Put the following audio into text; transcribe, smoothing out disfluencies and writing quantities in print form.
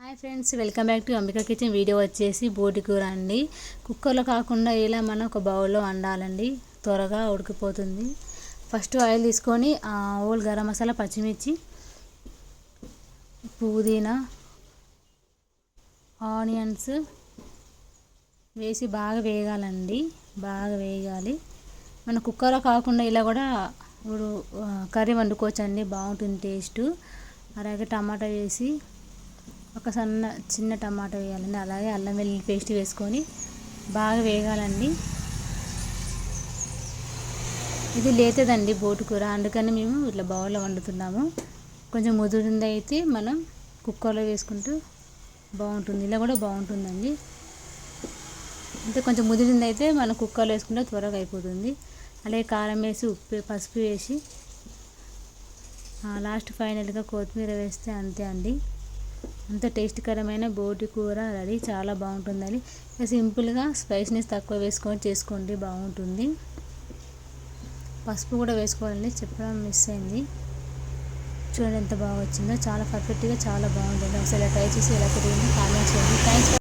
Hi friends, welcome back to Ambika kitchen. Video వచ్చేసి బోటి కూర అండి. కుక్కర్లో కాకుండా ఇలా మనం ఒక బౌల్లో వండాలండి, త్వరగా ఉడికిపోతుంది. ఫస్ట్ ఆయిల్ తీసుకొని హోల్ గరం మసాలా, పచ్చిమిర్చి, పుదీనా, ఆనియన్స్ వేసి బాగా వేగాలండి. బాగా వేగాలి. మన కుక్కర్లో కాకుండా ఇలా కూడా ఇప్పుడు కర్రీ వండుకోవచ్చండి, బాగుంటుంది టేస్ట్. అలాగే టమాటా వేసి ఒక చిన్న టమాటా వేయాలండి. అలాగే అల్లం వెల్లుల్లి పేస్ట్ వేసుకొని బాగా వేగాలండి. ఇది లేతదండి బోటి కూర, అందుకని మేము ఇట్లా బౌల్లో వండుతున్నాము. కొంచెం ముదిరింది అయితే మనం కుక్కర్లో వేసుకుంటూ బాగుంటుంది. ఇలా కూడా బాగుంటుందండి. అంటే కొంచెం ముదిరింది అయితే మనం కుక్కర్లో వేసుకుంటే త్వరగా అయిపోతుంది. అలాగే కారం వేసి, ఉప్పు, పసుపు వేసి లాస్ట్ ఫైనల్గా కొత్తిమీర వేస్తే అంతే అండి. అంత టేస్టీకరమైన బోటి కూర రెడీ. చాలా బాగుంటుందని సింపుల్గా స్పైసీనెస్ తక్కువ వేసుకొని చేసుకోండి, బాగుంటుంది. పసుపు కూడా వేసుకోవాలండి, చెప్పడం మిస్ అయింది. చూడండి ఎంత బాగా వచ్చిందో, చాలా పర్ఫెక్ట్గా చాలా బాగుంటుంది. ఒకసారి ట్రై చేసి ఎలా తిరిగిందో కామెంట్ చేయండి. థ్యాంక్స్.